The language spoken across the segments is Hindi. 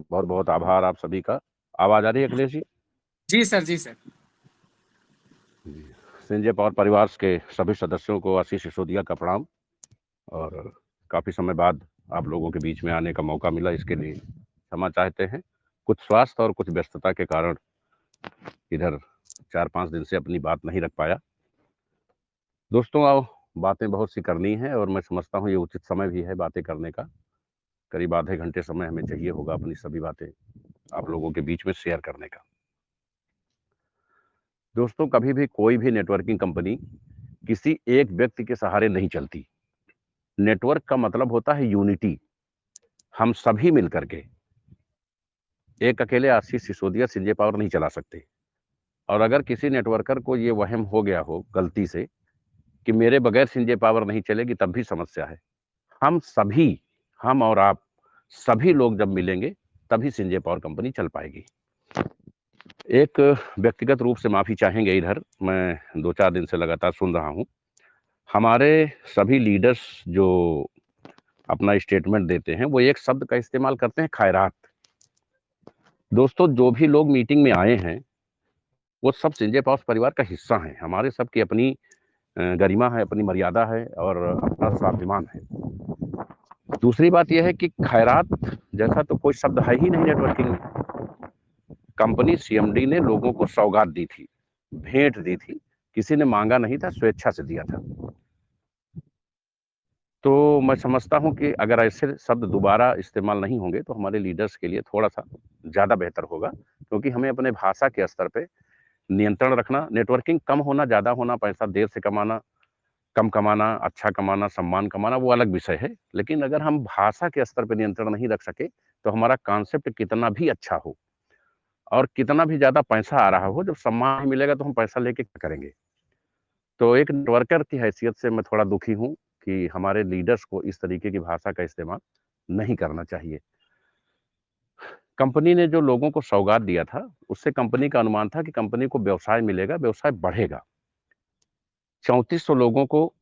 बहुत बहुत आभार आप सभी का। आवाज आ रही है अखिलेश जी? जी सर, जी सर। जी। संजय पावर परिवार के सभी सदस्यों को आशीष सिसोदिया का प्रणाम। और काफी समय बाद आप लोगों के बीच में आने का मौका मिला, इसके लिए क्षमा चाहते हैं। कुछ स्वास्थ्य और कुछ व्यस्तता के कारण इधर 4-5 दिन से अपनी बात नहीं रख पाया। दोस्तों, आओ, बातें बहुत सी करनी है और मैं समझता हूँ ये उचित समय भी है बातें करने का। करीब आधे घंटे समय हमें चाहिए होगा अपनी सभी बातें आप लोगों के बीच में शेयर करने का। दोस्तों, कभी भी कोई भी नेटवर्किंग कंपनी किसी एक व्यक्ति के सहारे नहीं चलती। नेटवर्क का मतलब होता है यूनिटी। हम सभी मिलकर के, एक अकेले आशीष सिसोदिया संजय पावर नहीं चला सकते। और अगर किसी नेटवर्कर को ये वहम हो गया हो गलती से कि मेरे बगैर संजय पावर नहीं चलेगी, तब भी समस्या है। हम सभी, हम और आप सभी लोग जब मिलेंगे तभी संजय पावर कंपनी चल पाएगी। एक व्यक्तिगत रूप से माफी चाहेंगे, इधर मैं 2-4 दिन से लगातार सुन रहा हूं हमारे सभी लीडर्स जो अपना स्टेटमेंट देते हैं वो एक शब्द का इस्तेमाल करते हैं, खैरात। दोस्तों, जो भी लोग मीटिंग में आए हैं वो सब संजय पावर परिवार का हिस्सा हैं। हमारे सबकी अपनी गरिमा है, अपनी मर्यादा है और अपना स्वाभिमान है। दूसरी बात यह है कि खैरात जैसा तो कोई शब्द है ही नहीं नेटवर्किंग में। कंपनी सीएमडी ने लोगों को सौगात दी थी, भेंट दी थी। किसी ने मांगा नहीं था, स्वेच्छा से दिया था। तो मैं समझता हूं कि अगर ऐसे शब्द दोबारा इस्तेमाल नहीं होंगे तो हमारे लीडर्स के लिए थोड़ा सा ज़्यादा बेहतर होगा, क्योंकि हमें अपने भाषा के स्तर पे नियंत्रण रखना। नेटवर्किंग कम होना, ज़्यादा होना, पैसा देर से कमाना, कम कमाना, अच्छा कमाना, सम्मान कमाना, वो अलग विषय है। लेकिन अगर हम भाषा के स्तर पे नियंत्रण नहीं रख सके तो हमारा कॉन्सेप्ट कितना भी अच्छा हो और कितना भी ज़्यादा पैसा आ रहा हो, जब सम्मान नहीं मिलेगा तो हम पैसा लेके क्या करेंगे? तो एक नेटवर्कर की हैसियत से मैं थोड़ा दुखी हूँ कि हमारे लीडर्स को इस तरीके की भाषा का इस्तेमाल नहीं करना चाहिए। कंपनी ने जो लोगों को सौगात दिया था, उससे कंपनी का अनुमान था कि कंपनी को व्यवसाय मिलेगा, व्यवसाय बढ़ेगा। 3400 लोगों को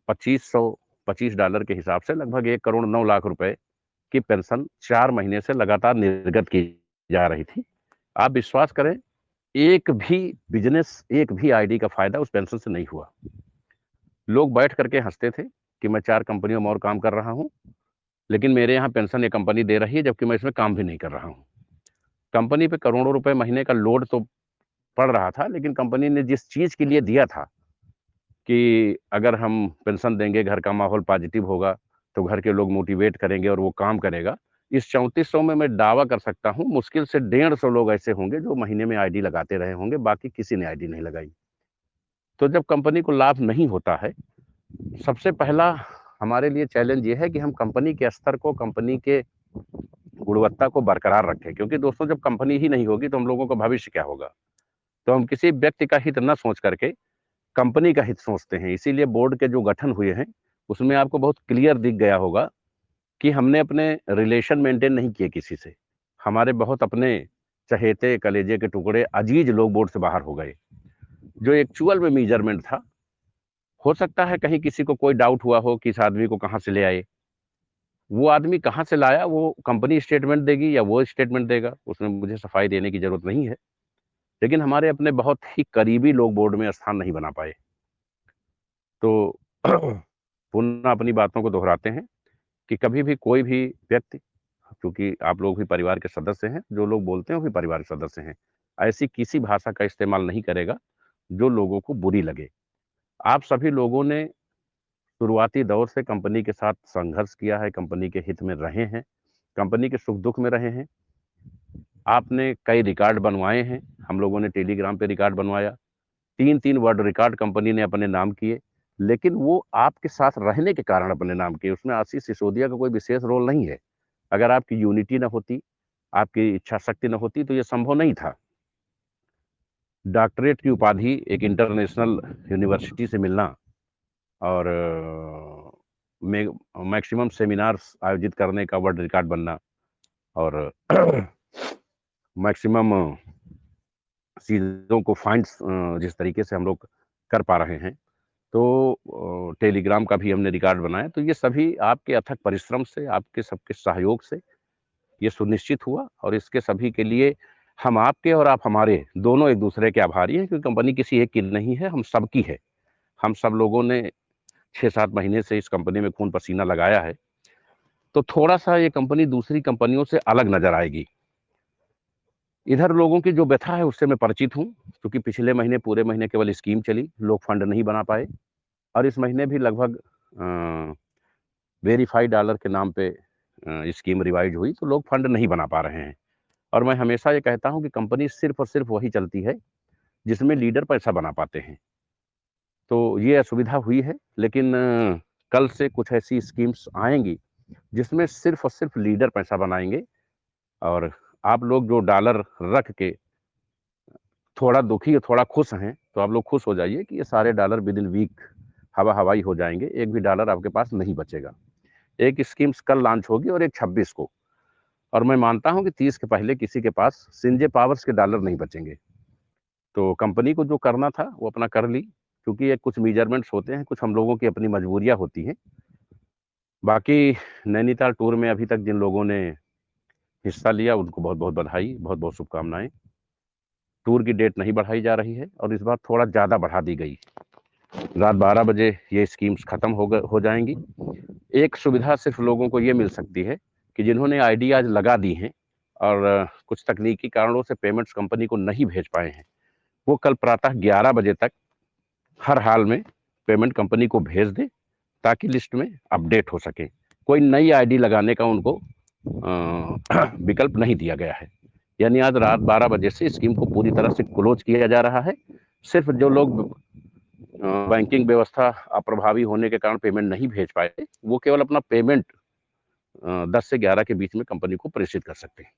$2525 के हिसाब से लगभग 1,09,00,000 रुपए की पेंशन 4 महीने से लगातार निर्गत की जा रही थी। आप विश्वास करें, एक भी बिजनेस, एक भी आईडी का फायदा उस पेंशन से नहीं हुआ। लोग बैठ करके हंसते थे कि मैं 4 कंपनियों में और काम कर रहा हूँ, लेकिन मेरे यहाँ पेंशन ये कंपनी दे रही है, जबकि मैं इसमें काम भी नहीं कर रहा हूँ। कंपनी पे करोड़ों रुपए महीने का लोड तो पड़ रहा था, लेकिन कंपनी ने जिस चीज़ के लिए दिया था कि अगर हम पेंशन देंगे, घर का माहौल पॉजिटिव होगा, तो घर के लोग मोटिवेट करेंगे और वो काम करेगा। इस 3400 में मैं दावा कर सकता हूँ मुश्किल से 150 लोग ऐसे होंगे जो महीने में आईडी लगाते रहे होंगे, बाकी किसी ने आईडी नहीं लगाई। तो जब कंपनी को लाभ नहीं होता है, सबसे पहला हमारे लिए चैलेंज ये है कि हम कंपनी के स्तर को, कंपनी के गुणवत्ता को बरकरार रखें, क्योंकि दोस्तों जब कंपनी ही नहीं होगी तो हम लोगों का भविष्य क्या होगा? तो हम किसी व्यक्ति का हित न सोच करके कंपनी का हित सोचते हैं। इसीलिए बोर्ड के जो गठन हुए हैं उसमें आपको बहुत क्लियर दिख गया होगा कि हमने अपने रिलेशन मेंटेन नहीं किए किसी से। हमारे बहुत अपने चहेते, कलेजे के टुकड़े, अजीज लोग बोर्ड से बाहर हो गए। जो एक्चुअल में मेजरमेंट था, हो सकता है कहीं किसी को कोई डाउट हुआ हो कि इस आदमी को कहाँ से ले आए। वो आदमी कहाँ से लाया वो कंपनी स्टेटमेंट देगी या वो स्टेटमेंट देगा, उसमें मुझे सफाई देने की जरूरत नहीं है। लेकिन हमारे अपने बहुत ही करीबी लोग बोर्ड में स्थान नहीं बना पाए। तो पुनः अपनी बातों को दोहराते हैं कि कभी भी कोई भी व्यक्ति, क्योंकि आप लोग भी परिवार के सदस्य हैं, जो लोग बोलते हैं वो भी परिवार के सदस्य हैं, ऐसी किसी भाषा का इस्तेमाल नहीं करेगा जो लोगों को बुरी लगे। आप सभी लोगों ने शुरुआती दौर से कंपनी के साथ संघर्ष किया है, कंपनी के हित में रहे हैं, कंपनी के सुख दुख में रहे हैं। आपने कई रिकॉर्ड बनवाए हैं, हम लोगों ने टेलीग्राम पे रिकॉर्ड बनवाया, 3-3 वर्ल्ड रिकॉर्ड कंपनी ने अपने नाम किए, लेकिन वो आपके साथ रहने के कारण अपने नाम किए। उसमें आशीष सिसोदिया का कोई विशेष रोल नहीं है। अगर आपकी यूनिटी ना होती, आपकी इच्छा शक्ति ना होती तो ये संभव नहीं था। डॉक्टरेट की उपाधि एक इंटरनेशनल यूनिवर्सिटी से मिलना और मैक्सिमम सेमिनार्स आयोजित करने का वर्ल्ड रिकॉर्ड बनना और मैक्सिमम चीज़ों को फाइंड्स जिस तरीके से हम लोग कर पा रहे हैं, तो टेलीग्राम का भी हमने रिकॉर्ड बनाया। तो ये सभी आपके अथक परिश्रम से, आपके सबके सहयोग से ये सुनिश्चित हुआ और इसके सभी के लिए हम आपके और आप हमारे दोनों एक दूसरे के आभारी हैं, क्योंकि कंपनी किसी एक की नहीं है, हम सबकी है। हम सब लोगों ने 6-7 महीने से इस कंपनी में खून पसीना लगाया है, तो थोड़ा-सा ये कंपनी दूसरी कंपनियों से अलग नज़र आएगी। इधर लोगों की जो व्यथा है उससे मैं परिचित हूँ, क्योंकि पिछले महीने पूरे महीने केवल स्कीम चली, लोग फंड नहीं बना पाए और इस महीने भी लगभग वेरीफाइड डॉलर के नाम पे स्कीम रिवाइज़ हुई, तो लोग फंड नहीं बना पा रहे हैं। और मैं हमेशा ये कहता हूँ कि कंपनी सिर्फ़ और सिर्फ़ वही चलती है, जिसमें लीडर पैसा बना पाते हैं। तो ये असुविधा हुई है, लेकिन कल से कुछ ऐसी स्कीम्स आएँगी, जिसमें सिर्फ़ और सिर्फ़ लीडर पैसा बनाएँगे और आप लोग जो डॉलर रख के थोड़ा दुखी और थोड़ा खुश हैं, तो आप लोग खुश हो जाइए कि ये सारे डॉलर विदिन वीक हवा-हवाई हो जाएँगे, एक भी डॉलर आपके पास नहीं बचेगा। एक स्कीम्स कल लॉन्च होगी और एक 26 को और मैं मानता हूँ कि 30 के पहले किसी के पास सिंजे पावर्स के डॉलर नहीं बचेंगे। तो कंपनी को जो करना था, वो अपना कर ली, क्योंकि ये कुछ मेजरमेंट्स होते हैं, कुछ हम लोगों की अपनी मजबूरियाँ होती हैं। बाकी नैनीताल टूर में अभी तक जिन लोगों ने हिस्सा लिया, उनको बहुत-बहुत बधाई, बहुत-बहुत शुभकामनाएँ। टूर की डेट नहीं बढ़ाई जा रही है और इस बार थोड़ा ज़्यादा बढ़ा दी गई। रात 12 बजे ये स्कीम्स खत्म हो जाएँगी। एक सुविधा सिर्फ़ लोगों को ये मिल सकती है कि जिन्होंने आईडी आज लगा दी हैं और कुछ तकनीकी कारणों से पेमेंट्स कंपनी को नहीं भेज पाए हैं, वो कल प्रातः 11 बजे तक हर हाल में पेमेंट कंपनी को भेज दें, ताकि लिस्ट में अपडेट हो सके। कोई नई आईडी लगाने का उनको विकल्प नहीं दिया गया है। यानी आज रात 12 बजे से स्कीम को पूरी तरह से क्लोज़ किया जा रहा है। सिर्फ़ जो लोग बैंकिंग व्यवस्था अप्रभावी होने के कारण पेमेंट नहीं भेज पाए, वो केवल अपना पेमेंट 10 से 11 के बीच में कंपनी को प्रेषित कर सकते हैं।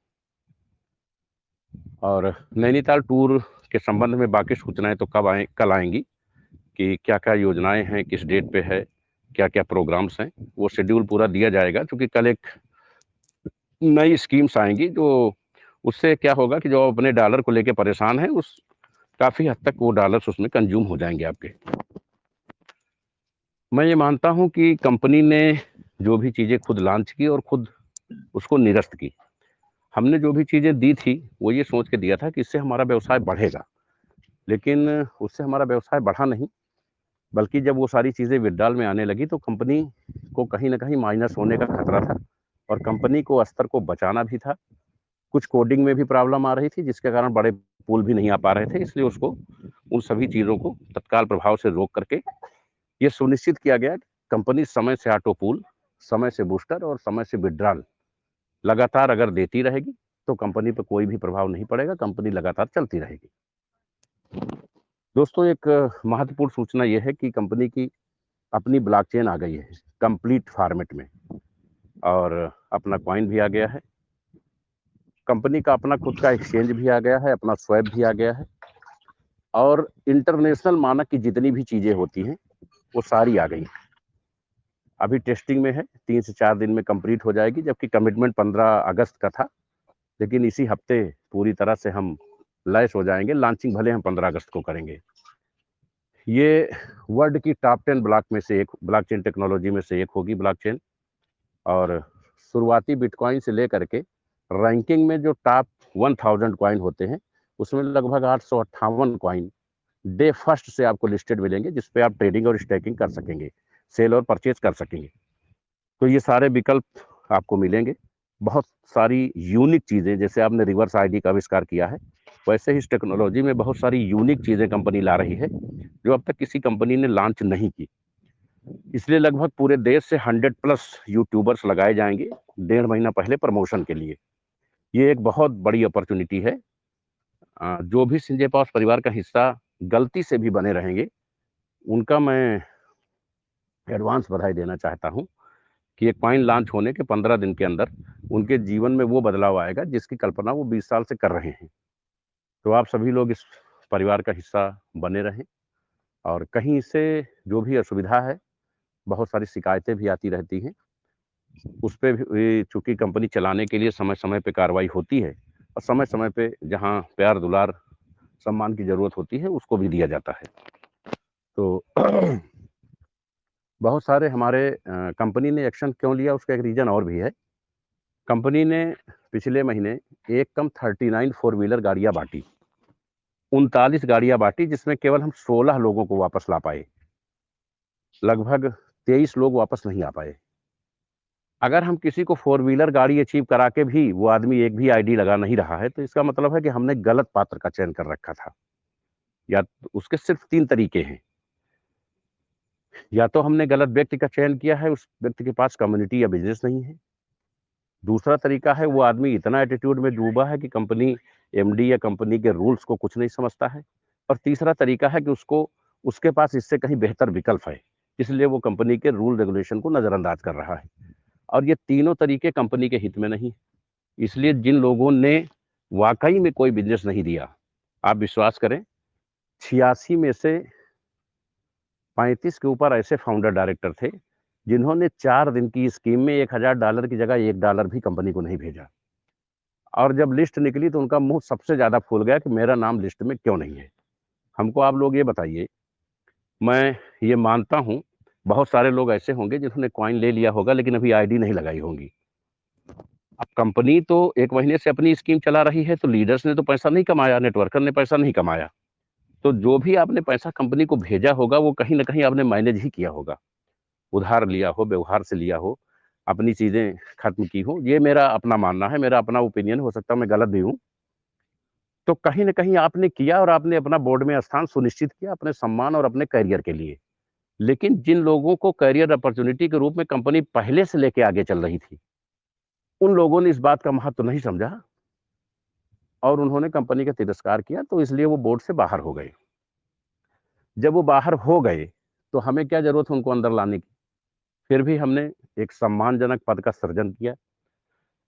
और नैनीताल टूर के संबंध में बाकी सूचनाएँ तो कल आएँगी कि क्या-क्या योजनाएँ हैं, किस डेट पे है, क्या-क्या प्रोग्राम्स हैं, वो शेड्यूल पूरा दिया जाएगा, क्योंकि कल एक नई स्कीम्स आएँगी, जो उससे क्या होगा कि जो अपने डॉलर को लेके परेशान हैं, उस काफ़ी हद तक वो डॉलर्स उसमें कंज़्यूम हो जाएँगे आपके। मैं ये मानता हूँ कि कंपनी ने जो भी चीज़ें खुद लॉन्च की और खुद उसको निरस्त की। हमने जो भी चीज़ें दी थी, वो ये सोच के दिया था कि इससे हमारा व्यवसाय बढ़ेगा, लेकिन उससे हमारा व्यवसाय बढ़ा नहीं, बल्कि जब वो सारी चीज़ें विथड्रॉल में आने लगी, तो कंपनी को कहीं न कहीं माइनस होने का खतरा था और कंपनी को स्तर को बचाना भी था। कुछ कोडिंग में भी प्रॉब्लम आ रही थी, जिसके कारण बड़े पुल भी नहीं आ पा रहे थे, इसलिए उसको उन सभी चीज़ों को तत्काल प्रभाव से रोक करके ये सुनिश्चित किया गया कि कंपनी समय से ऑटो पूल, समय से बूस्टर और समय से विथड्रॉल लगातार अगर देती रहेगी, तो कंपनी पे कोई भी प्रभाव नहीं पड़ेगा, कंपनी लगातार चलती रहेगी। दोस्तों, एक महत्वपूर्ण सूचना ये है कि कंपनी की अपनी ब्लॉकचेन आ गई है, कंप्लीट फॉर्मेट में और अपना कॉइन भी आ गया है। कंपनी का अपना खुद का एक्सचेंज भी आ गया है, अपना स्वैप भी आ गया है और इंटरनेशनल मानक की जितनी भी चीज़ें होती हैं, वो सारी आ गई हैं। अभी टेस्टिंग में है, 3 से 4 दिन में कंप्लीट हो जाएगी, जबकि कमिटमेंट 15 अगस्त का था, लेकिन इसी हफ्ते पूरी तरह से हम लैस हो जाएँगे, लॉन्चिंग भले हम 15 अगस्त को करेंगे। ये वर्ल्ड की टॉप 10 ब्लॉकचेन टेक्नोलॉजी में से एक होगी ब्लॉकचेन और शुरुआती बिटकॉइन से लेकर के रैंकिंग में जो टॉप 1000 कॉइन होते हैं, उसमें लगभग 858 कॉइन डे फर्स्ट से आपको लिस्टेड मिलेंगे, जिस पे आप ट्रेडिंग और स्टेकिंग कर सकेंगे, सेल और परचेज़ कर सकेंगे। तो ये सारे विकल्प आपको मिलेंगे। बहुत सारी यूनिक चीज़ें, जैसे आपने रिवर्स आईडी का आविष्कार किया है, वैसे ही इस टेक्नोलॉजी में बहुत सारी यूनिक चीज़ें कंपनी ला रही है, जो अब तक किसी कंपनी ने लॉन्च नहीं की। इसलिए लगभग पूरे देश से 100 प्लस यूट्यूबर्स लगाए जाएँगे, डेढ़ महीना पहले प्रमोशन के लिए। ये एक बहुत बड़ी अपॉर्च्युनिटी है। जो भी संजय पास परिवार का हिस्सा गलती से भी बने रहेंगे, उनका मैं एडवांस बधाई देना चाहता हूँ कि एक कॉइन लॉन्च होने के 15 दिन के अंदर उनके जीवन में वो बदलाव आएगा, जिसकी कल्पना वो 20 साल से कर रहे हैं। तो आप सभी लोग इस परिवार का हिस्सा बने रहें और कहीं से जो भी असुविधा है, बहुत सारी शिकायतें भी आती रहती हैं, उस पे भी चूँकि कंपनी चलाने के लिए समय-समय पे कार्रवाई होती है और समय-समय पे जहाँ प्यार, दुलार, सम्मान की ज़रूरत होती है, उसको भी दिया जाता है। तो बहुत सारे हमारे कंपनी ने एक्शन क्यों लिया, उसका एक रीज़न और भी है। कंपनी ने पिछले महीने एक कम 39 फोर व्हीलर गाड़ियाँ बाँटी, 39 गाड़ियाँ बाँटी जिसमें केवल हम 16 लोगों को वापस ला पाए। लगभग 23 लोग वापस नहीं आ पाए। अगर हम किसी को फोर व्हीलर गाड़ी अचीव करा के भी वो आदमी एक भी आईडी लगा नहीं रहा है, तो इसका मतलब है कि हमने गलत पात्र का चयन कर रखा था। या तो उसके सिर्फ़ 3 तरीके हैं। या तो हमने गलत व्यक्ति का चयन किया है, उस व्यक्ति के पास कम्युनिटी या बिज़नेस नहीं है। दूसरा तरीका है वो आदमी इतना एटीट्यूड में डूबा है कि कंपनी एमडी या कंपनी के रूल्स को कुछ नहीं समझता है। और तीसरा तरीका है कि उसके पास इससे कहीं बेहतर विकल्प है, इसलिए वो कंपनी के रूल रेगुलेशन को नज़रअंदाज कर रहा है। और ये तीनों तरीके कंपनी के हित में नहीं। इसलिए जिन लोगों ने वाक़ई में कोई बिज़नेस नहीं दिया, आप विश्वास करें 86 में से 35 के ऊपर ऐसे फाउंडर डायरेक्टर थे, जिन्होंने 4 दिन की स्कीम में $1000 की जगह $1 भी कंपनी को नहीं भेजा। और जब लिस्ट निकली तो उनका मुँह सबसे ज़्यादा फूल गया कि मेरा नाम लिस्ट में क्यों नहीं है? हमको आप लोग ये बताइए, मैं ये मानता हूँ, बहुत सारे लोग ऐसे होंगे जिन्होंने कॉइन ले लिया होगा लेकिन अभी आईडी नहीं लगाई होंगी। अब कंपनी तो 1 महीने से अपनी स्कीम चला रही है, तो लीडर्स ने तो पैसा नहीं कमाया, नेटवर्कर ने पैसा नहीं कमाया। तो जो भी आपने पैसा कंपनी को भेजा होगा, वो कहीं न कहीं आपने मैनेज ही किया होगा। उधार लिया हो, व्यवहार से लिया हो, अपनी चीज़ें खत्म की हों, ये मेरा अपना मानना है, मेरा अपना ओपिनियन हो सकता है मैं गलत भी हूँ। तो कहीं न कहीं आपने किया और आपने अपना बोर्ड में स्थान सुनिश्चित किया अपने सम्मान और अपने करियर के लिए। लेकिन जिन लोगों को करियर अपॉर्च्युनिटी के रूप में कंपनी पहले से लेके आगे चल रही थी, उन लोगों ने इस बात का महत्व नहीं समझा और उन्होंने कंपनी का तिरस्कार किया, तो इसलिए वो बोर्ड से बाहर हो गए। जब वो बाहर हो गए, तो हमें क्या ज़रूरत है उनको अंदर लाने की? फिर भी हमने एक सम्मानजनक पद का सृजन किया,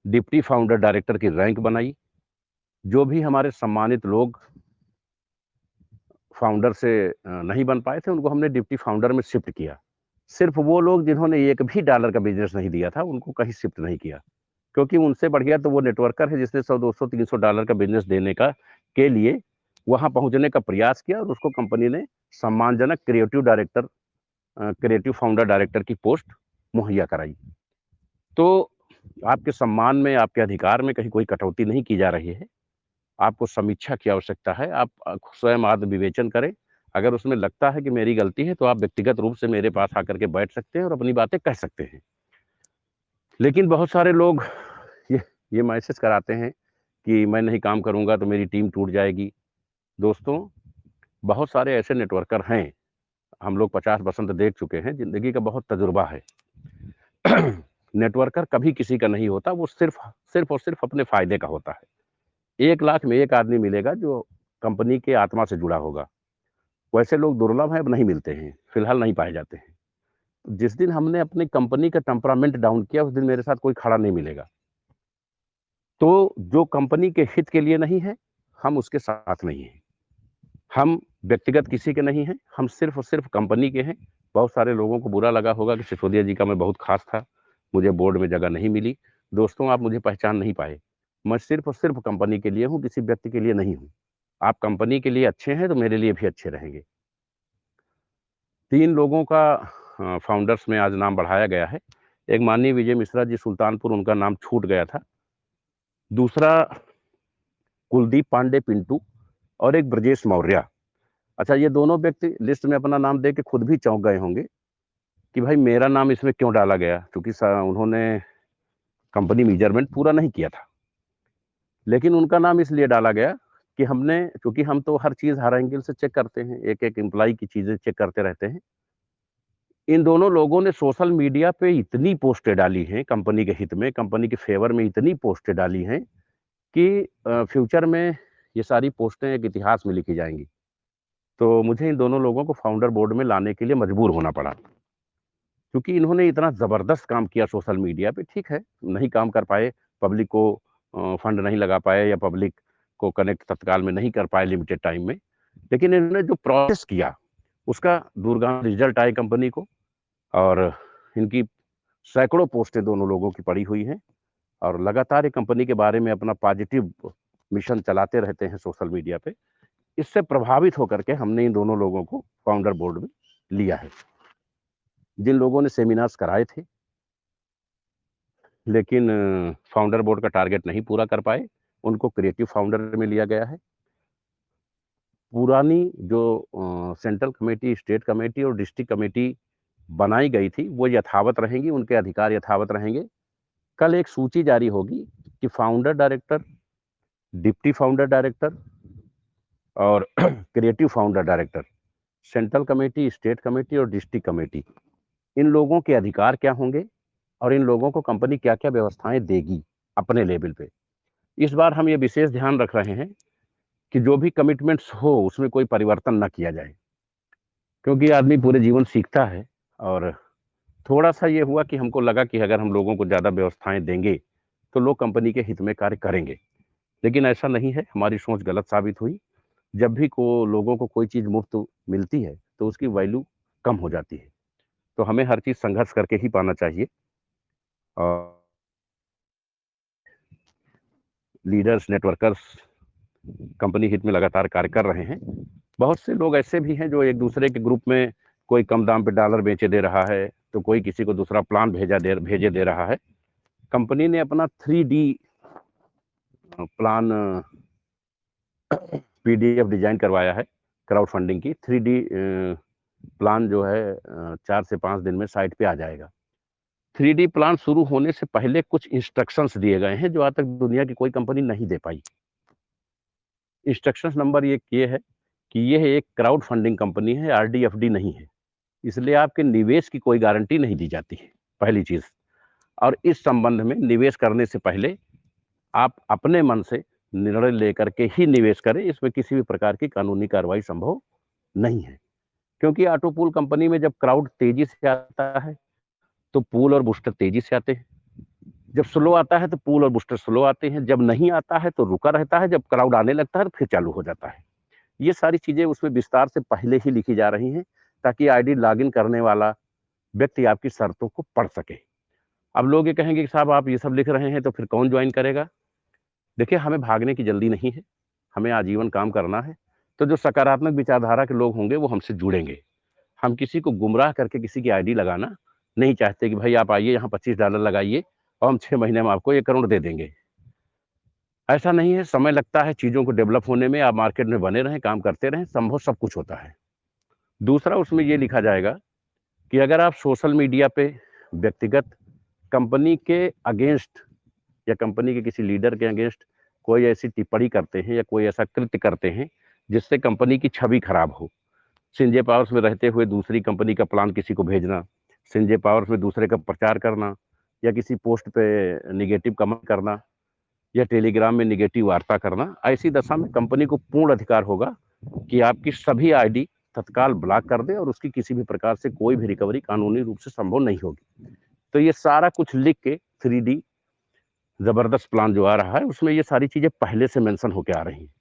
डिप्टी फाउंडर डायरेक्टर की रैंक बनाई, जो भी हमारे सम्मानित लोग फाउंडर से नहीं बन पाए थे, उनको हमने डिप्टी फाउंडर में शिफ्ट किया। सिर्फ़ वो लोग जिन्होंने एक भी डॉलर का बिज़नेस नहीं दिया था, उनको कहीं शिफ्ट नहीं किया, क्योंकि उनसे बढ़िया तो वो नेटवर्कर है जिसने 100, 200, 300 डॉलर का बिज़नेस देने का के लिए वहाँ पहुँचने का प्रयास किया और उसको कंपनी ने सम्मानजनक क्रिएटिव फाउंडर डायरेक्टर की पोस्ट मुहैया कराई। तो आपके सम्मान में, आपके अधिकार में कहीं कोई कटौती नहीं की जा रही है। आपको समीक्षा की आवश्यकता है। आप स्वयं आत्म-विवेचन करें। अगर उसमें लगता है कि मेरी गलती है, तो आप व्यक्तिगत रूप से मेरे पास आकर के बैठ सकते हैं और अपनी बातें कह सकते हैं। लेकिन बहुत सारे लोग ये ये मैसेज कराते हैं कि मैं नहीं काम करूँगा तो मेरी टीम टूट जाएगी। दोस्तों, बहुत सारे ऐसे नेटवर्कर हैं, हम लोग 50 बसंत देख चुके हैं, ज़िंदगी का बहुत तजुर्बा है। नेटवर्कर कभी किसी का नहीं होता, वो सिर्फ़ और सिर्फ़ अपने फ़ायदे का होता है। 1 लाख में 1 आदमी मिलेगा जो कंपनी के आत्मा से जुड़ा होगा। वैसे लोग दुर्लभ हैं, अब नहीं मिलते हैं, फिलहाल नहीं पाए जाते हैं। जिस दिन हमने अपनी कंपनी का टेम्परामेंट डाउन किया, उस दिन मेरे साथ कोई खड़ा नहीं मिलेगा। तो जो कंपनी के हित के लिए नहीं है, हम उसके साथ नहीं हैं। हम व्यक्तिगत किसी के नहीं हैं, हम सिर्फ़ और सिर्फ़ कंपनी के हैं। बहुत सारे लोगों को बुरा लगा होगा कि सिसोदिया जी का मैं बहुत ख़ास था, मुझे बोर्ड में जगह नहीं मिली। दोस्तों, आप मुझे पहचान नहीं पाए। मैं सिर्फ़ और सिर्फ़ कंपनी के लिए हूँ, किसी व्यक्ति के लिए नहीं हूँ। आप कंपनी के लिए अच्छे हैं, तो मेरे लिए भी अच्छे रहेंगे। 3 लोगों का फाउंडर्स में आज नाम बढ़ाया गया है। एक माननीय विजय मिश्रा जी सुल्तानपुर, उनका नाम छूट गया था। दूसरा कुलदीप पांडे पिंटू और एक ब्रजेश मौर्य। अच्छा, ये दोनों व्यक्ति लिस्ट में अपना नाम देख के खुद भी चौंक गए होंगे कि भाई मेरा नाम इसमें क्यों डाला गया? क्योंकि उन्होंने कंपनी मेजरमेंट पूरा नहीं किया था। लेकिन उनका नाम इसलिए डाला गया कि हमने, क्योंकि हम तो हर चीज़ हर एंगल से चेक करते हैं, एक-एक एम्प्लॉयी की चीज़ें चेक करते रहते हैं। इन दोनों लोगों ने सोशल मीडिया पे इतनी पोस्टें डाली हैं कंपनी के हित में, कंपनी के फ़ेवर में इतनी पोस्टें डाली हैं कि फ्यूचर में ये सारी पोस्टें एक इतिहास में लिखी जाएँगी। तो मुझे इन दोनों लोगों को फाउंडर बोर्ड में लाने के लिए मजबूर होना पड़ा। क्योंकि इन्होंने इतना ज़बरदस्त काम किया सोशल मीडिया पे, ठीक है, नहीं काम कर पाए, पब्लिक को फंड नहीं लगा पाए या पब्लिक को कनेक्ट तत्काल में नहीं कर पाए लिमिटेड टाइम में। लेकिन इन्होंने जो प्रोसेस किया, उसका दूरगामी रिज़ल्ट आए कंपनी को। और इनकी सैकड़ों पोस्टें दोनों लोगों की पड़ी हुई हैं और लगातार ये कंपनी के बारे में अपना पॉजिटिव मिशन चलाते रहते हैं सोशल मीडिया पे। इससे प्रभावित होकर के हमने इन दोनों लोगों को फाउंडर बोर्ड में लिया है। जिन लोगों ने सेमिनार्स कराए थे, लेकिन फाउंडर बोर्ड का टारगेट नहीं पूरा कर पाए, उनको क्रिएटिव फाउंडर में लिया गया है। पुरानी जो सेंट्रल कमेटी, स्टेट कमेटी और डिस्ट्रिक्ट कमेटी बनाई गई थी, वो यथावत रहेंगी, उनके अधिकार यथावत रहेंगे। कल एक सूची जारी होगी कि founder director, deputy founder director और creative founder director, central committee, state committee और डिस्ट्रिक्ट कमेटी, इन लोगों के अधिकार क्या होंगे और इन लोगों को कंपनी क्या-क्या व्यवस्थाएं देगी अपने लेवल पे। इस बार हम ये विशेष ध्यान रख रहे हैं कि जो भी कमिटमेंट्स हो उसमें कोई परिवर्तन ना किया जाए, क्योंकि आदमी पूरे जीवन सीखता है और थोड़ा-सा ये हुआ कि हमको लगा कि अगर हम लोगों को ज़्यादा व्यवस्थाएं देंगे, तो लोग कंपनी के हित में कार्य करेंगे। लेकिन ऐसा नहीं है, हमारी सोच गलत साबित हुई। जब भी को लोगों को कोई चीज़ मुफ्त मिलती है, तो उसकी वैल्यू कम हो जाती है। तो हमें हर चीज़ संघर्ष करके ही पाना चाहिए और लीडर्स, नेटवर्कर्स कंपनी हित में लगातार कार्य कर रहे हैं। बहुत से लोग ऐसे भी हैं जो एक दूसरे के ग्रुप में कोई कम दाम पे डॉलर बेचे दे रहा है, तो कोई किसी को दूसरा प्लान भेजे दे रहा है। कंपनी ने अपना 3D प्लान पीडीएफ डिजाइन करवाया है क्राउड फंडिंग की। 3D प्लान जो है 4 से 5 दिन में साइट पे आ जाएगा। 3D प्लान शुरू होने से पहले कुछ इंस्ट्रक्शंस दिए गए हैं जो आज तक दुनिया की कोई कंपनी नहीं दे पाई। इंस्ट्रक्शंस नंबर एक ये है कि यह एक क्राउड फंडिंग कंपनी है, आरडी-एफडी नहीं है। इसलिए आपके निवेश की कोई गारंटी नहीं दी जाती है, पहली चीज़। और इस संबंध में निवेश करने से पहले आप अपने मन से निर्णय लेकर के ही निवेश करें, इसमें किसी भी प्रकार की कानूनी कार्रवाई संभव नहीं है। क्योंकि ऑटो पूल कंपनी में जब क्राउड तेज़ी से आता है, तो पूल और बूस्टर तेज़ी से आते हैं। जब स्लो आता है, तो पूल और बूस्टर स्लो आते हैं। जब नहीं आता है, तो रुका रहता है। जब क्राउड आने लगता है, तो फिर चालू हो जाता है। ये सारी चीज़ें उसमें विस्तार से पहले ही लिखी जा रही हैं, ताकि आईडी लॉगिन करने वाला व्यक्ति आपकी शर्तों को पढ़ सके। अब लोग ये कहेंगे कि साहब आप ये सब लिख रहे हैं, तो फिर कौन जॉइन करेगा? देखिए, हमें भागने की जल्दी नहीं है, हमें आजीवन काम करना है। तो जो सकारात्मक विचारधारा के लोग होंगे, वो हमसे जुड़ेंगे। हम किसी को गुमराह करके किसी की आईडी लगाना नहीं चाहते कि भाई आप आइए, यहाँ $25 लगाइए और हम 6 महीने में आपको 1 करोड़ दे देंगे। ऐसा नहीं है, समय लगता है चीज़ों को डेवलप होने में। आप मार्केट में बने रहें, काम करते रहें, संभव सब कुछ होता है। दूसरा उसमें ये लिखा जाएगा कि अगर आप सोशल मीडिया पे व्यक्तिगत कंपनी के अगेंस्ट या कंपनी के किसी लीडर के अगेंस्ट कोई ऐसी टिप्पणी करते हैं या कोई ऐसा कृत्य करते हैं, जिससे कंपनी की छवि खराब हो। संजय पावर्स में रहते हुए दूसरी कंपनी का प्लान किसी को भेजना, संजय पावर्स में दूसरे का प्रचार करना या किसी पोस्ट पे नेगेटिव कमेंट करना या टेलीग्राम में नेगेटिव वार्ता करना, ऐसी दशा में कंपनी को पूर्ण अधिकार होगा कि आपकी सभी आईडी तत्काल ब्लॉक कर दे और उसकी किसी भी प्रकार से कोई भी रिकवरी कानूनी रूप से संभव नहीं होगी। तो ये सारा कुछ लिख के 3D जबरदस्त प्लान जो आ रहा है, उसमें ये सारी चीज़ें पहले से मेंशन होके आ रही हैं।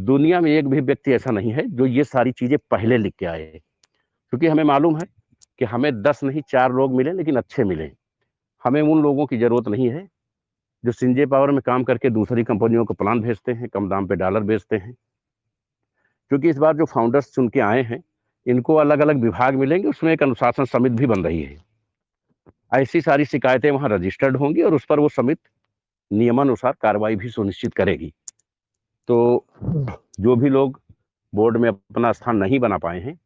दुनिया में एक भी व्यक्ति ऐसा नहीं है जो ये सारी चीज़ें पहले लिख के आए। क्योंकि हमें मालूम है कि हमें 10 नहीं 4 लोग मिले लेकिन अच्छे मिले। हमें उन लोगों की ज़रूरत नहीं है जो संजय पावर में काम करके दूसरी कंपनियों को प्लान भेजते हैं, कम दाम पे डॉलर बेचते हैं। क्योंकि इस बार जो फाउंडर्स चुन के आए हैं, इनको अलग-अलग विभाग मिलेंगे, उसमें एक अनुशासन समिति भी बन रही है। ऐसी सारी शिकायतें वहाँ रजिस्टर्ड होंगी और उस पर वो समिति नियमानुसार कार्रवाई भी सुनिश्चित करेगी। तो जो भी लोग बोर्ड में अपना स्थान नहीं बना पाए हैं,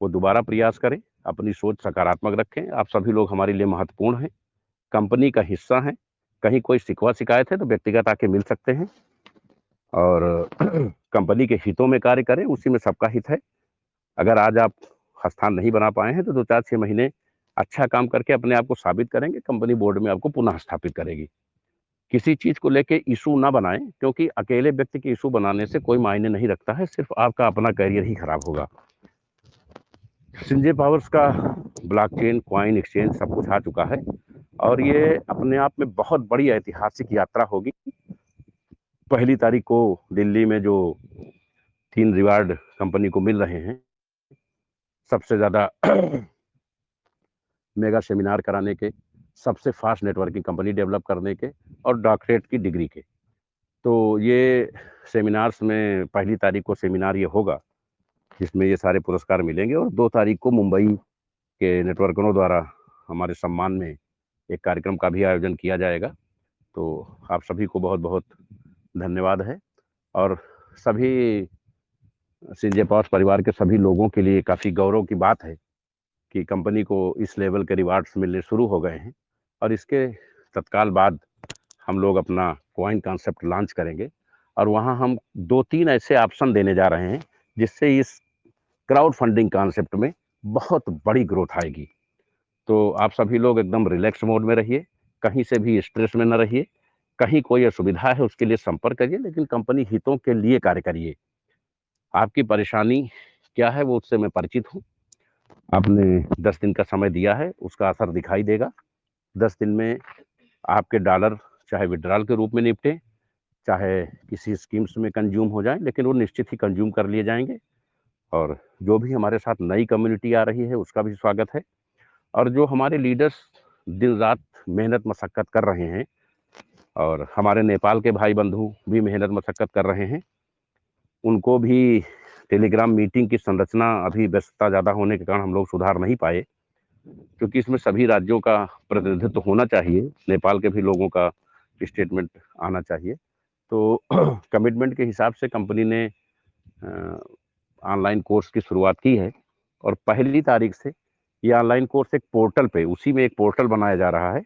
वो दोबारा प्रयास करें, अपनी सोच सकारात्मक रखें। आप सभी लोग हमारे लिए महत्वपूर्ण हैं, कंपनी का हिस्सा हैं। कहीं कोई शिकवा-शिकायत है तो व्यक्तिगत आके मिल सकते हैं और कंपनी के हितों में कार्य करें, उसी में सबका हित है। अगर आज आप स्थान नहीं बना पाए हैं, तो 2, 4, 6 महीने अच्छा काम करके अपने आप को साबित करेंगे, कंपनी बोर्ड में आपको पुनः स्थापित करेगी। किसी चीज़ को लेके इश्यू ना बनाएँ, क्योंकि अकेले व्यक्ति के इश्यू बनाने से कोई मायने नहीं रखता है, सिर्फ़ आपका अपना करियर ही खराब होगा। संजय पावर्स का ब्लॉकचेन, कॉइन एक्सचेंज सब कुछ आ चुका है और ये अपने आप में बहुत बड़ी ऐतिहासिक यात्रा होगी। पहली तारीख को दिल्ली में जो 3 रिवार्ड कंपनी को मिल रहे हैं, सबसे ज़्यादा मेगा सेमिनार कराने के, सबसे फास्ट नेटवर्किंग कंपनी डेवलप करने के और डॉक्टरेट की डिग्री के। तो ये सेमिनार्स में पहली तारीख को सेमिनार ये होगा, जिसमें ये सारे पुरस्कार मिलेंगे और 2 तारीख को मुंबई के नेटवर्करों द्वारा हमारे सम्मान में एक कार्यक्रम का भी आयोजन किया जाएगा। तो आप सभी को बहुत-बहुत धन्यवाद है और सभी सीजे पॉज परिवार के सभी लोगों के लिए काफ़ी गौरव की बात है कि कंपनी को इस लेवल के रिवार्ड्स मिलने शुरू हो गए हैं और इसके तत्काल बाद हम लोग अपना कॉइन कॉन्सेप्ट लॉन्च करेंगे और वहाँ हम 2-3 ऐसे ऑप्शन देने जा रहे हैं, जिससे इस क्राउड फंडिंग कॉन्सेप्ट में बहुत बड़ी ग्रोथ आएगी। तो आप सभी लोग एकदम रिलैक्स मोड में रहिए, कहीं से भी स्ट्रेस में ना रहिए, कहीं कोई असुविधा है उसके लिए संपर्क करिए, लेकिन कंपनी हितों के लिए कार्य करिए। आपकी परेशानी क्या है वो उससे मैं परिचित हूँ। आपने 10 दिन का समय दिया है, उसका असर दिखाई देगा। 10 दिन में आपके डॉलर चाहे विथड्रॉल के रूप में निपटे, चाहे किसी स्कीम्स में कंज़्यूम हो जाएँ, लेकिन वो निश्चित ही कंज़्यूम कर लिए जाएँगे और जो भी हमारे साथ नई कम्युनिटी आ रही है, उसका भी स्वागत है और जो हमारे लीडर्स दिन-रात मेहनत मशक्कत कर रहे हैं और हमारे नेपाल के भाई-बंधु भी मेहनत मशक्कत कर रहे हैं, उनको भी टेलीग्राम मीटिंग की संरचना अभी व्यस्तता ज़्यादा होने के कारण हम लोग सुधार नहीं पाए, क्योंकि इसमें सभी राज्यों का प्रतिनिधित्व होना चाहिए, नेपाल के भी लोगों का स्टेटमेंट आना चाहिए। तो कमिटमेंट के हिसाब से कंपनी ने अ, ऑनलाइन कोर्स की शुरुआत की है और पहली तारीख से ये ऑनलाइन कोर्स एक पोर्टल पे उसी में एक पोर्टल बनाया जा रहा है,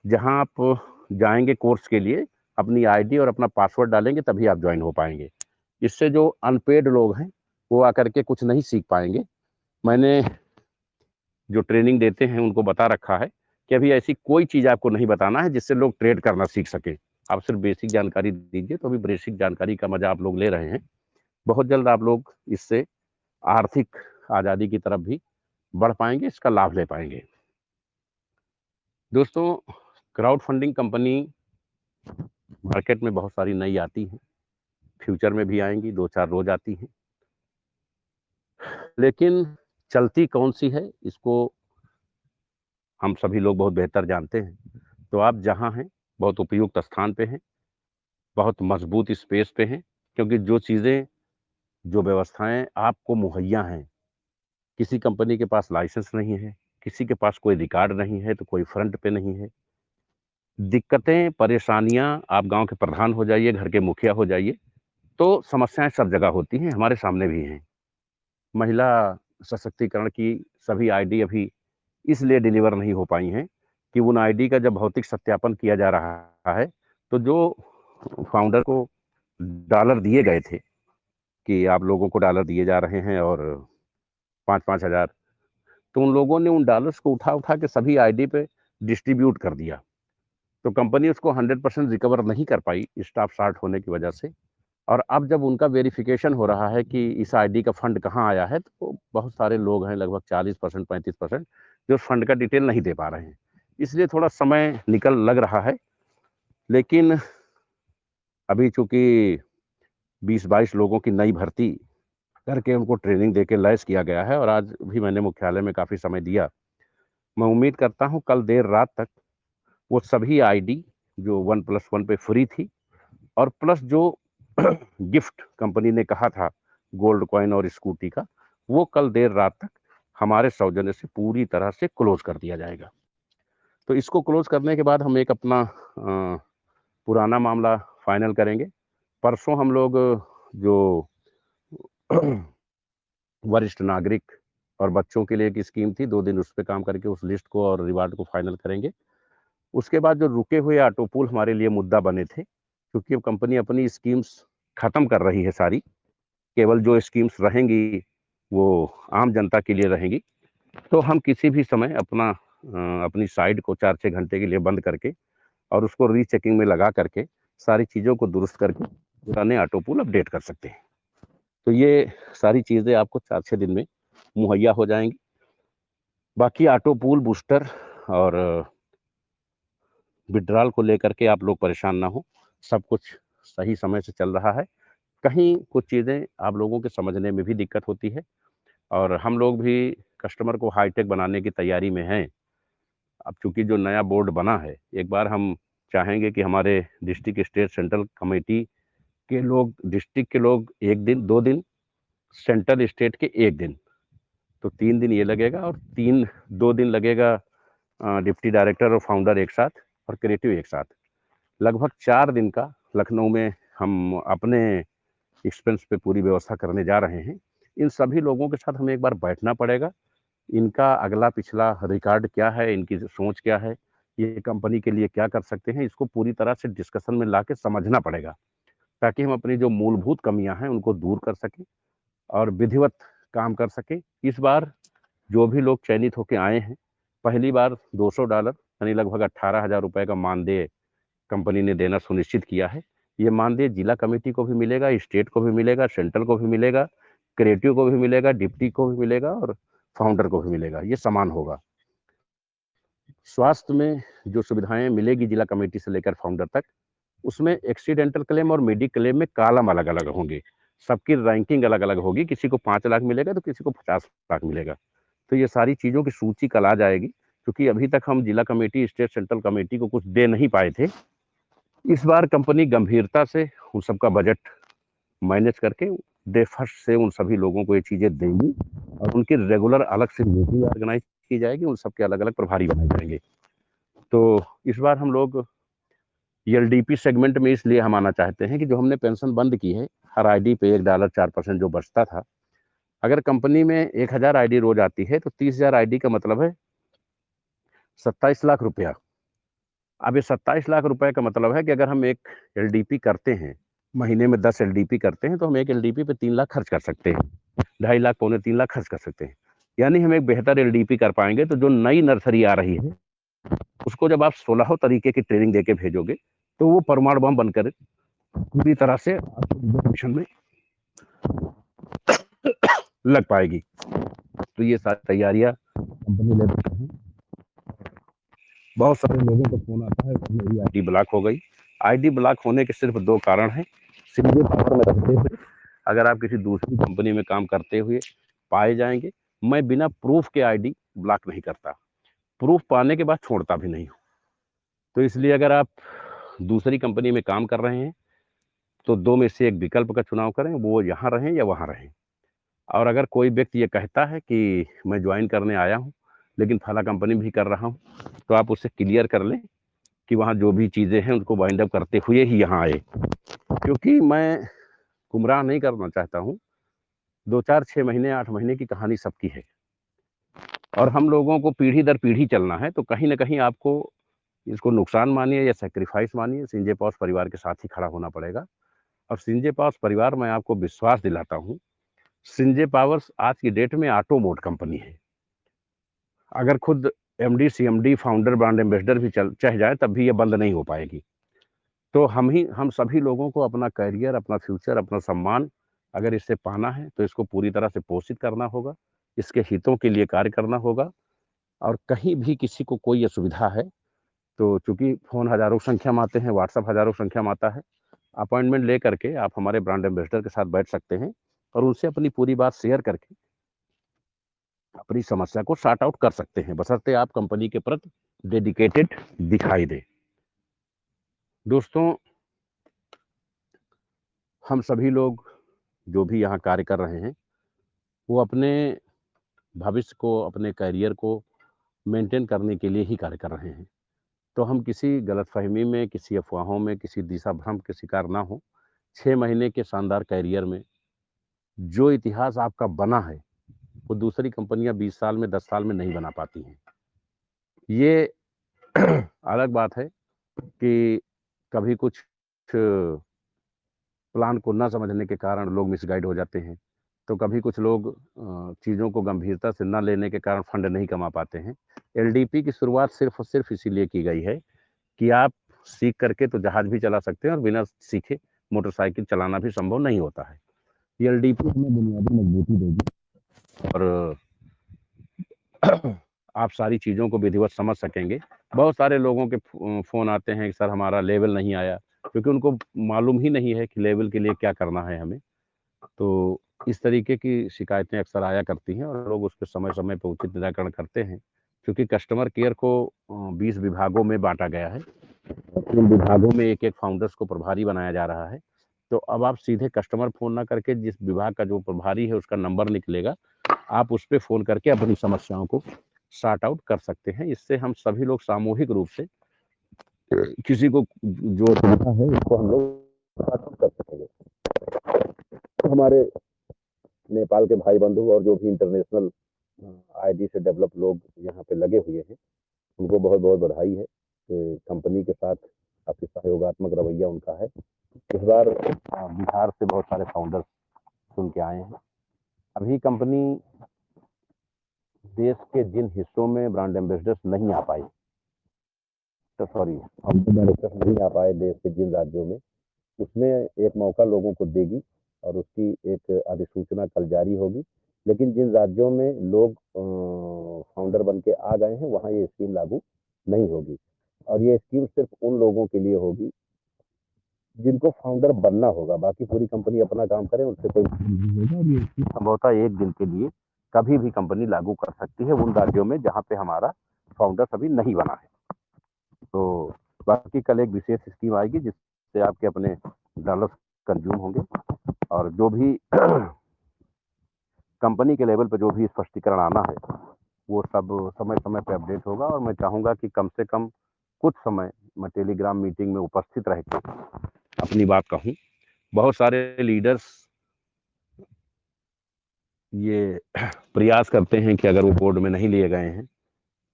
जहाँ आप जाएँगे कोर्स के लिए, अपनी आईडी और अपना पासवर्ड डालेंगे तभी आप जॉइन हो पाएँगे। इससे जो अनपेड लोग हैं, वो आकर के कुछ नहीं सीख पाएँगे। मैंने जो ट्रेनिंग देते हैं उनको बता रखा है कि अभी ऐसी कोई चीज़ आपको नहीं बताना है जिससे लोग ट्रेड करना सीख सकें। आप सिर्फ़ बेसिक जानकारी दीजिए, तो अभी बेसिक जानकारी का मज़ा आप लोग ले रहे हैं। बहुत जल्द आप लोग इससे आर्थिक आज़ादी की तरफ भी बढ़ पाएँगे, इसका लाभ ले पाएँगे। दोस्तों, क्राउड फंडिंग कंपनी मार्केट में बहुत सारी नई आती हैं, फ्यूचर में भी आएँगी, 2-4 रोज़ आती हैं। लेकिन चलती कौन-सी है, इसको हम सभी लोग बहुत बेहतर जानते हैं। तो आप जहाँ हैं, बहुत उपयुक्त स्थान पे हैं, बहुत मज़बूत स्पेस पे हैं, क्योंकि जो चीज़ें, जो व्यवस्थाएँ आपको मुहैया हैं, किसी कंपनी के पास लाइसेंस नहीं है, किसी के पास कोई रिकॉर्ड नहीं है, तो कोई फ्रंट पे नहीं है। दिक्कतें, परेशानियाँ, आप गाँव के प्रधान हो जाइए, घर के मुखिया हो जाइए, तो समस्याएँ सब जगह होती हैं, हमारे सामने भी हैं। महिला सशक्तिकरण की सभी आईडी अभी इसलिए डिलीवर नहीं हो पाई हैं कि उन आईडी का जब भौतिक सत्यापन किया जा रहा है, तो जो फाउंडर को डॉलर दिए गए थे कि आप लोगों को डॉलर दिए जा रहे हैं और 5-5 हज़ार, तो उन लोगों ने उन डॉलर्स को उठा-उठा के सभी आईडी पे डिस्ट्रीब्यूट कर दिया। तो कंपनी उसको 100% रिकवर नहीं कर पाई स्टॉप शॉर्ट होने की वजह से और अब जब उनका वेरिफ़िकेशन हो रहा है कि इस आईडी का फंड कहाँ आया है, तो बहुत सारे लोग हैं, लगभग 40% 35%, जो उस फंड का डिटेल नहीं दे पा रहे हैं। इसलिए थोड़ा समय निकल लग रहा है, लेकिन अभी चूँकि 20-22 लोगों की नई भर्ती करके उनको ट्रेनिंग देके लैस किया गया है और आज भी मैंने मुख्यालय में काफ़ी समय दिया। मैं उम्मीद करता हूँ कल देर रात तक वो सभी आईडी जो 1+1 पे फ्री थी और प्लस जो गिफ्ट कंपनी ने कहा था गोल्ड कॉइन और स्कूटी का, वो कल देर रात तक हमारे सौजन्य से पूरी तरह से क्लोज़ कर दिया जाएगा। तो इसको क्लोज़ करने के बाद हम एक अपना पुराना मामला फाइनल करेंगे। परसों हम लोग जो वरिष्ठ नागरिक और बच्चों के लिए एक स्कीम थी, 2 दिन उस पे काम करके उस लिस्ट को और रिवार्ड को फाइनल करेंगे। उसके बाद जो रुके हुए ऑटो पूल हमारे लिए मुद्दा बने थे, क्योंकि अब कंपनी अपनी स्कीम्स खत्म कर रही है सारी, केवल जो स्कीम्स रहेंगी, वो आम जनता के लिए रहेंगी। तो हम किसी भी समय अपनी साइट को 4-6 घंटे के लिए बंद करके और उसको रीचेकिंग में लगा करके सारी चीज़ों को दुरुस्त करके पुराने ऑटो पूल अपडेट कर सकते हैं। तो ये सारी चीज़ें आपको 4-6 दिन में मुहैया हो जाएँगी। बाकी ऑटो पूल बूस्टर और विथड्रॉल को लेकर के आप लोग परेशान ना हों, सब कुछ सही समय से चल रहा है। कहीं कुछ चीज़ें आप लोगों के समझने में भी दिक्कत होती है और हम लोग भी कस्टमर को हाईटेक बनाने की तैयारी में हैं। अब चूँकि जो नया बोर्ड बना है, एक बार हम चाहेंगे कि हमारे डिस्ट्रिक्ट, स्टेट, सेंट्रल कमेटी के लोग, डिस्ट्रिक्ट के लोग 1 दिन, 2 दिन, सेंट्रल स्टेट के 1 दिन, तो 3 दिन ये लगेगा और 2 दिन लगेगा डिप्टी डायरेक्टर और फाउंडर एक साथ और क्रिएटिव एक साथ। लगभग 4 दिन का लखनऊ में हम अपने एक्सपेंस पे पूरी व्यवस्था करने जा रहे हैं। इन सभी लोगों के साथ हमें एक बार बैठना पड़ेगा। इनका अगला पिछला रिकॉर्ड क्या है, इनकी सोच क्या है, ये कंपनी के लिए क्या कर सकते हैं, इसको पूरी तरह से डिस्कशन में लाके समझना पड़ेगा, ताकि हम अपनी जो मूलभूत कमियाँ हैं, उनको दूर कर सकें और विधिवत काम कर सकें। इस बार जो भी लोग चयनित होके आए हैं, पहली बार $200 यानी लगभग 18,000 रुपए का मानदेय कंपनी ने देना सुनिश्चित किया है। ये मानदेय जिला कमेटी को भी मिलेगा, स्टेट को भी मिलेगा, सेंट्रल को भी मिलेगा, क्रिएटिव को भी मिलेगा, डिप्टी को भी मिलेगा और फाउंडर को भी मिलेगा। ये समान होगा। स्वास्थ्य में जो सुविधाएँ मिलेगी जिला कमेटी से लेकर फाउंडर तक, उसमें एक्सीडेंटल क्लेम और मेडिक्लेम में कॉलम अलग-अलग होंगे। सबकी रैंकिंग अलग-अलग होगी, किसी को 5 लाख मिलेगा तो किसी को 50 लाख मिलेगा। तो ये सारी चीज़ों की सूची कल आ जाएगी, क्योंकि अभी तक हम जिला कमेटी, स्टेट सेंट्रल कमेटी को कुछ दे नहीं पाए थे। इस बार कंपनी गंभीरता से उन सबका बजट मैनेज करके डे फर्स्ट से उन सभी लोगों को ये चीज़ें देंगी और उनकी रेगुलर अलग से मीटिंग ऑर्गेनाइज की जाएगी, उन सबके अलग-अलग प्रभारी बनाए जाएंगे। तो इस बार हम लोग एलडीपी सेगमेंट में इसलिए हम आना चाहते हैं कि जो हमने पेंशन बंद की है, हर आईडी पे $1 4% जो बचता था, अगर कंपनी में 1000 आईडी रोज आती है तो 30,000 आईडी का मतलब है 27 लाख रुपया। अब ये 27 लाख रुपए का मतलब है कि अगर हम एक एलडीपी करते हैं, महीने में 10 एलडीपी करते हैं, तो हम एक एलडीपी पे 3 लाख खर्च कर सकते हैं। 2.5 लाख, पौने 3 लाख खर्च कर सकते हैं। यानी हम एक बेहतर एलडीपी कर पाएँगे, तो जो नई नर्सरी आ रही है, उसको जब आप 16 तरीके की ट्रेनिंग देके भेजोगे, तो वो परमाणु बम बनकर पूरी तरह से आपके मिशन में लग पाएगी। तो ये सारी तैयारियाँ कंपनी ले रही है। बहुत सारे लोगों को फ़ोन आता है कि मेरी आईडी ब्लॉक हो गई। आईडी ब्लॉक होने के सिर्फ़ 2 कारण हैं। सीधे पावर में रखते हुए अगर आप किसी दूसरी कंपनी में काम करते हुए पाए जाएँगे, मैं बिना प्रूफ़ के आईडी ब्लॉक नहीं करता। प्रूफ़ पाने के बाद छोड़ता भी नहीं हूँ। तो इसलिए अगर आप दूसरी कंपनी में काम कर रहे हैं, तो 2 में से एक विकल्प का चुनाव करें, वो यहाँ रहें या वहाँ रहें। और अगर कोई व्यक्ति ये कहता है कि मैं जॉइन करने आया हूँ, लेकिन फला कंपनी भी कर रहा हूँ, तो आप उससे क्लियर कर लें कि वहाँ जो भी चीज़ें हैं उनको वाइंड अप करते हुए ही यहाँ आए। क्योंकि मैं गुमराह नहीं करना चाहता हूँ। 2, 4, 6 महीने, 8 महीने की कहानी सबकी है और हम लोगों को पीढ़ी दर पीढ़ी चलना है, तो कहीं न कहीं आपको इसको नुकसान मानिए या सैक्रिफ़ाइस मानिए, सिंजे पॉज परिवार के साथ ही खड़ा होना पड़ेगा। और सिंजे पॉज परिवार, मैं आपको विश्वास दिलाता हूँ, सिंजे पावर्स आज की डेट में ऑटो मोड कंपनी है। अगर खुद MD, CMD, founder, brand ambassador भी चाह जाए, तब भी ये बंद नहीं हो पाएगी। तो हम सभी लोगों को अपना करियर, अपना फ्यूचर, अपना सम्मान अगर इससे पाना है, तो इसको पूरी तरह से पोषित करना होगा, इसके हितों के लिए कार्य करना होगा और कहीं भी किसी को कोई असुविधा है, तो चूँकि फ़ोन हज़ारों की संख्या में आते हैं, व्हाट्सएप हज़ारों की संख्या में आता है, अपॉइंटमेंट लेकर के आप हमारे ब्रांड एम्बेसडर के साथ बैठ सकते हैं और उनसे अपनी पूरी बात शेयर करके अपनी समस्या को सॉर्ट आउट कर सकते हैं, बशर्ते आप कंपनी के प्रति डेडिकेटेड दिखाई दें। दोस्तों, हम सभी लोग जो भी यहाँ कार्य कर रहे हैं, वो अपने भविष्य को, अपने करियर को मेंटेन करने के लिए ही कार्य कर रहे हैं। तो हम किसी गलतफ़हमी में, किसी अफ़वाहों में, किसी दिशा भ्रम के शिकार ना हों। 6 महीने के शानदार करियर में जो इतिहास आपका बना है, वो दूसरी कंपनियाँ 20 साल में, 10 साल में नहीं बना पाती हैं। ये अलग बात है कि कभी कुछ प्लान को ना समझने के कारण लोग मिसगाइड हो जाते हैं। तो कभी कुछ लोग चीज़ों को गंभीरता से ना लेने के कारण फंड नहीं कमा पाते हैं। एलडीपी की शुरुआत सिर्फ़ और सिर्फ़ इसीलिए की गई है कि आप सीख करके तो जहाज भी चला सकते हैं और बिना सीखे मोटरसाइकिल चलाना भी संभव नहीं होता है। ये एलडीपी हमें बुनियादी मजबूती देगी और आप सारी चीज़ों को विधिवत समझ सकेंगे। बहुत सारे लोगों के फ़ोन आते हैं कि सर हमारा लेवल नहीं आया, क्योंकि उनको मालूम ही नहीं है कि लेवल के लिए क्या करना है हमें। तो इस तरीके की शिकायतें अक्सर आया करती हैं और लोग उसपे समय-समय पे उचित निराकरण करते हैं। क्योंकि कस्टमर केयर को 20 विभागों में बाँटा गया है। इन विभागों में एक-एक फाउंडर्स को प्रभारी बनाया जा रहा है। तो अब आप सीधे कस्टमर फ़ोन ना करके जिस विभाग का जो प्रभारी है उसका नंबर निकलेगा, आप उस पे फ़ोन करके अपनी समस्याओं को सॉर्ट आउट कर सकते हैं। इससे हम सभी लोग सामूहिक रूप से किसी को जो सुविधा है उसको हम लोग सॉर्ट आउट कर सकेंगे। तो हमारे नेपाल के भाई बंधु और जो भी इंटरनेशनल आईडी से डेवलप लोग यहाँ पे लगे हुए हैं, उनको बहुत बहुत बधाई है कि कंपनी के साथ काफी सहयोगात्मक रवैया उनका है। इस बार बिहार से बहुत सारे फाउंडर्स सुन के आए हैं। अभी कंपनी देश के जिन हिस्सों में ब्रांड एम्बेसडर्स नहीं आ पाए, तो सॉरी फाउंडर डायरेक्टर्स नहीं आ पाए देश के जिन राज्यों में, उसमें एक मौका लोगों को देगी और उसकी एक अधिसूचना कल जारी होगी। लेकिन जिन राज्यों में लोग फाउंडर बन के आ गए हैं वहां ये स्कीम लागू नहीं होगी, और ये स्कीम सिर्फ उन लोगों के लिए होगी जिनको फाउंडर बनना होगा। बाकी पूरी कंपनी अपना काम करे, उससे कोई मतलब नहीं होगा। और ये स्कीम संभवतः एक दिन के लिए कभी भी कंपनी लागू कर सकती है उन राज्यों में जहां पे हमारा फाउंडर अभी नहीं बना है। तो बाकी कल एक विशेष स्कीम आएगी जिससे आपके अपने डॉलर्स कंज्यूम होंगे, और जो भी कंपनी के लेवल पर जो भी स्पष्टीकरण आना है वो सब समय समय पे अपडेट होगा। और मैं चाहूंगा कि कम से कम कुछ समय मैं टेलीग्राम मीटिंग में उपस्थित रह के अपनी बात कहूं। बहुत सारे लीडर्स ये प्रयास करते हैं कि अगर वो बोर्ड में नहीं लिए गए हैं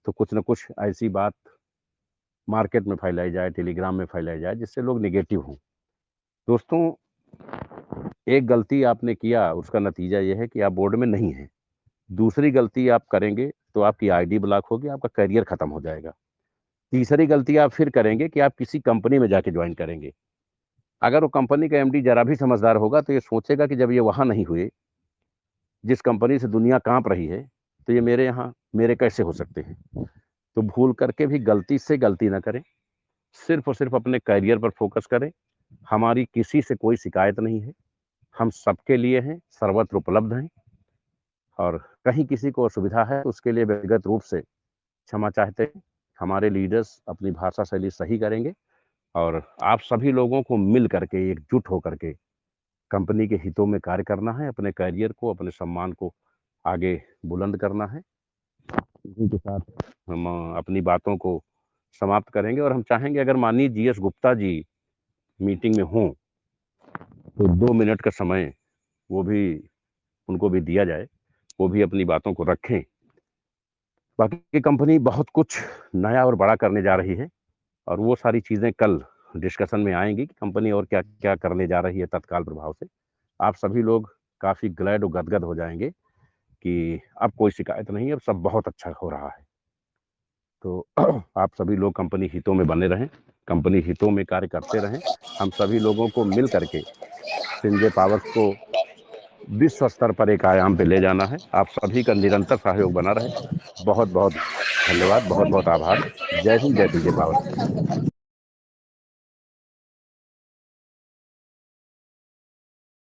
तो कुछ ना कुछ ऐसी बात मार्केट में फैलाई जाए, टेलीग्राम में फैलाई जाए, जिससे लोग निगेटिव हों। दोस्तों, एक गलती आपने किया उसका नतीजा ये है कि आप बोर्ड में नहीं हैं। दूसरी गलती आप करेंगे तो आपकी आईडी ब्लॉक होगी, आपका करियर खत्म हो जाएगा। तीसरी गलती आप फिर करेंगे कि आप किसी कंपनी में जाके ज्वाइन करेंगे। अगर वो कंपनी का एमडी जरा भी समझदार होगा तो ये सोचेगा कि जब ये वहां नहीं हुए, जिस कंपनी से दुनिया कांप रही है, तो ये मेरे यहाँ मेरे कैसे हो सकते हैं। तो भूल करके भी गलती से गलती ना करें, सिर्फ और सिर्फ अपने करियर पर फोकस करें। हमारी किसी से कोई शिकायत नहीं है, हम सबके लिए हैं, सर्वत्र उपलब्ध हैं। और कहीं किसी को असुविधा है तो उसके लिए व्यक्तिगत रूप से क्षमा चाहते हैं। हमारे लीडर्स अपनी भाषा शैली सही करेंगे, और आप सभी लोगों को मिल करके एकजुट होकर के कंपनी के हितों में कार्य करना है, अपने करियर को, अपने सम्मान को आगे बुलंद करना है। इसी के साथ हम अपनी बातों को समाप्त करेंगे, और हम चाहेंगे अगर माननीय जीएस गुप्ता जी मीटिंग में हों तो 2 मिनट का समय वो भी उनको भी दिया जाए, वो भी अपनी बातों को रखें। बाकी कंपनी बहुत कुछ नया और बड़ा करने जा रही है, और वो सारी चीज़ें कल डिस्कशन में आएंगी कि कंपनी और क्या क्या करने जा रही है तत्काल प्रभाव से। आप सभी लोग काफ़ी ग्लैड और गदगद हो जाएंगे कि अब कोई शिकायत नहीं है, अब सब बहुत अच्छा हो रहा है। तो आप सभी लोग कंपनी हितों में बने रहें, कंपनी हितों में कार्य करते रहें। हम सभी लोगों को मिल करके संजय पावर्स को विश्व स्तर पर एक आयाम पे ले जाना है। आप सभी का निरंतर सहयोग बना रहे। बहुत बहुत धन्यवाद, बहुत बहुत आभार। जय हिंद, जय संजय पावर्स।